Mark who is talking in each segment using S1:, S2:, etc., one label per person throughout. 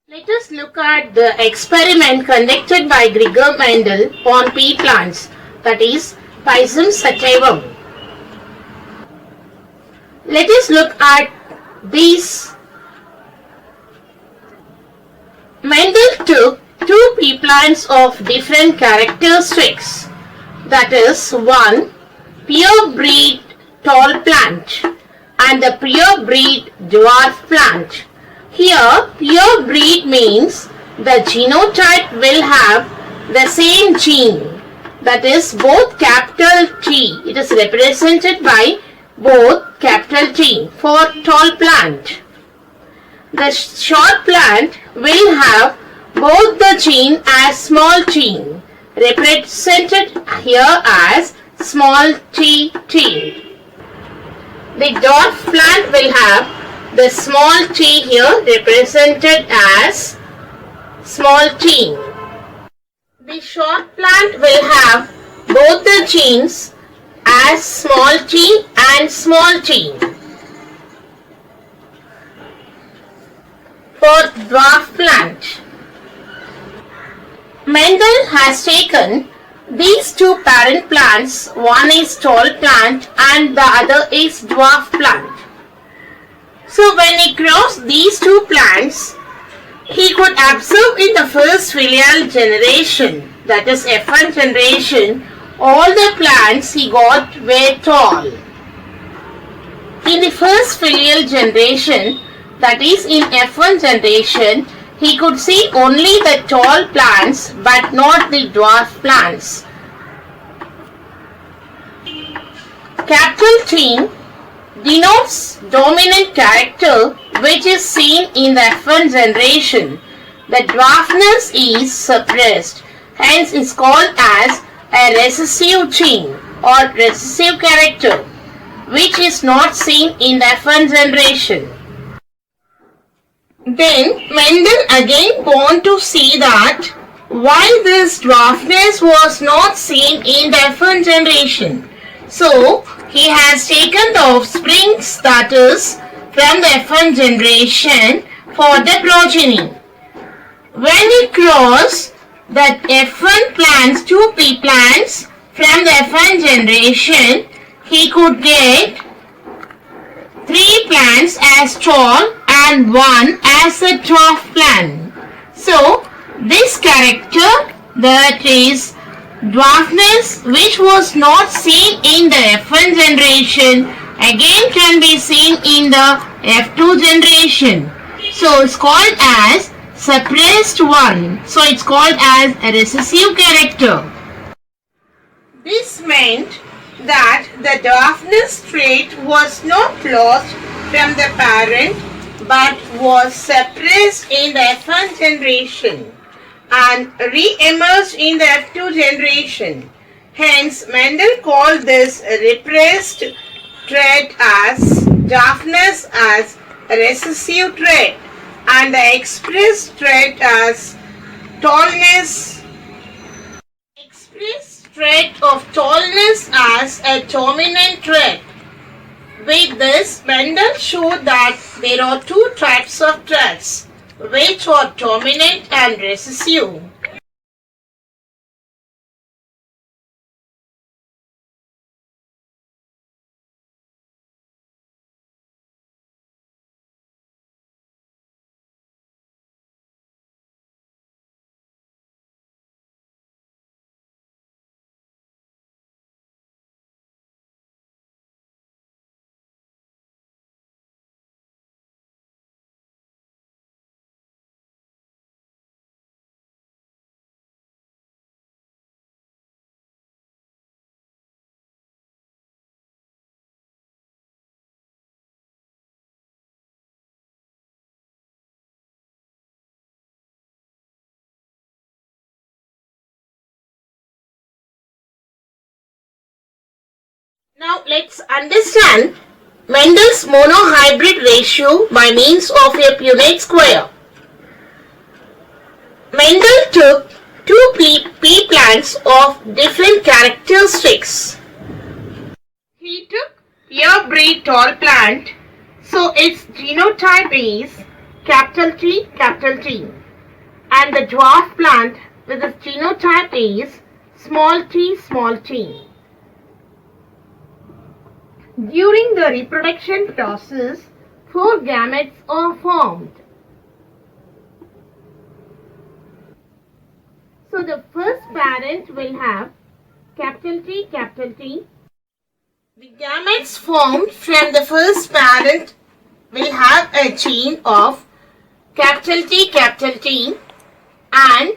S1: Let us look at the experiment conducted by Gregor Mendel on pea plants, that is, Pisum sativum. Let us look at these. Mendel took two pea plants of different characteristics, that is, one pure breed tall plant and the pure breed dwarf plant. Here, pure breed means the genotype will have the same gene, that is both capital T. It is represented by both capital T for tall plant. The short plant will have both the gene as small t, represented here as small tt. The dwarf plant will have the small t here represented as small t. The short plant will have both the genes as small t and small t. For dwarf plant, Mendel has taken these two parent plants, one is tall plant and the other is dwarf plant. So when he crossed these two plants, he could observe in the first filial generation, that is F1 generation, all the plants he got were tall. In the first filial generation, that is in F1 generation, he could see only the tall plants but not the dwarf plants. Capital T denotes dominant character which is seen in the F1 generation. The dwarfness is suppressed, hence is called as a recessive gene or recessive character which is not seen in the F1 generation. Then Mendel again want to see that why this dwarfness was not seen in the F1 generation. So he has taken the offsprings, that is from the F1 generation, for the progeny. When he crossed the F1 plants, two pea plants from the F1 generation, he could get 3 plants as tall and 1 as a dwarf plant. So this character, that is dwarfness, which was not seen in the F1 generation, again can be seen in the F2 generation. So it's called as suppressed one. So it's called as a recessive character. This meant that the dwarfness trait was not lost from the parent but was suppressed in the F1 generation and re-emerged in the F2 generation. Hence, Mendel called this repressed trait as dwarfness as a recessive trait and the expressed trait as tallness. Expressed trait of tallness as a dominant trait. With this, Mendel showed that there are two types of traits, which are dominant and recessive. Now let's understand Mendel's monohybrid ratio by means of a Punnett square. Mendel took two pea plants of different characteristics. pure breed tall plant. So its genotype is capital T, capital T. And the dwarf plant with its genotype is small t, small t. During the reproduction process, 4 gametes are formed. So the first parent will have capital T, capital T. The gametes formed from the first parent will have a gene of capital T, capital T, and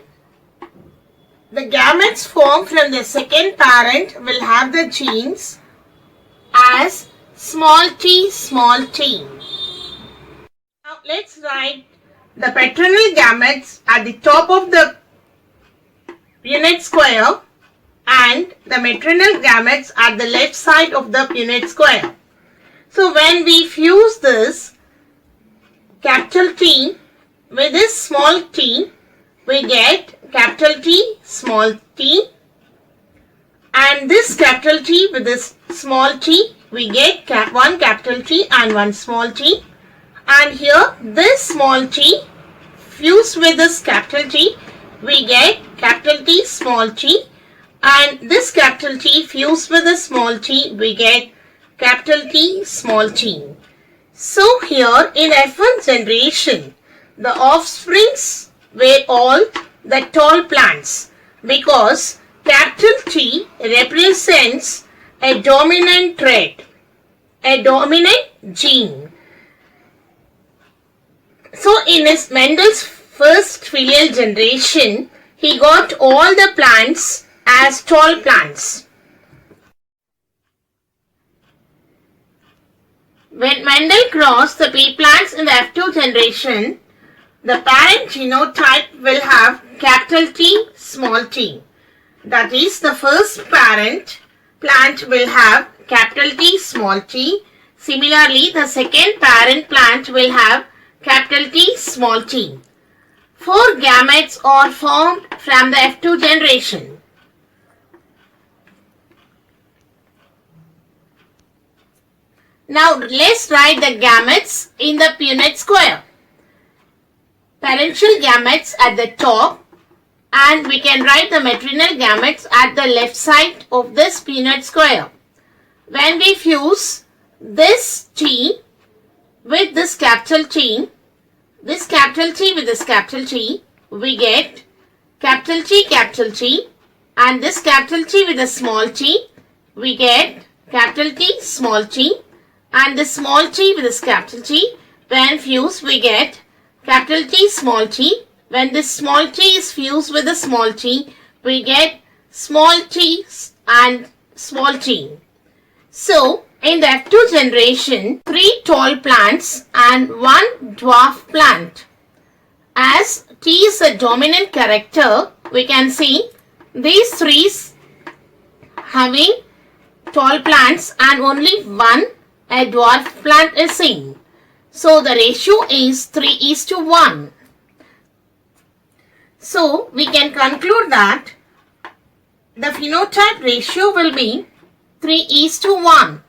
S1: the gametes formed from the second parent will have the genes as small t, small t. Now let's write the paternal gametes at the top of the Punnett square and the maternal gametes at the left side of the Punnett square. So when we fuse this capital T with this small t, we get capital T, small t, and this capital T with this small t, we get one capital T and one small t, and here this small t fused with this capital T, we get capital T, small t, and this capital T fused with the small t, we get capital T, small t. So here in F1 generation, the offsprings were all the tall plants because capital T represents a dominant trait, a dominant gene. So in his Mendel's first filial generation, he got all the plants as tall plants. When Mendel crossed the pea plants in the F2 generation, the parent genotype will have capital T, small t. That is, the first parent plant will have capital T, small t. Similarly, the second parent plant will have capital T, small t. 4 gametes are formed from the F2 generation. Now let's write the gametes in the Punnett square. Parental gametes at the top, and we can write the maternal gametes at the left side of this Punnett square. When we fuse this T with this capital T, this capital T with this capital T, we get capital T, and this capital T with a small t, we get capital T, small t, and this small t with this capital T, when fused we get capital T, small t. When this small t is fused with the small t, we get small t and small t. So, in the F2 generation, 3 tall plants and 1 dwarf plant. As T is a dominant character, we can see these 3 having tall plants and only 1 a dwarf plant is seen. So, the ratio is 3:1. So, we can conclude that the phenotype ratio will be 3:1.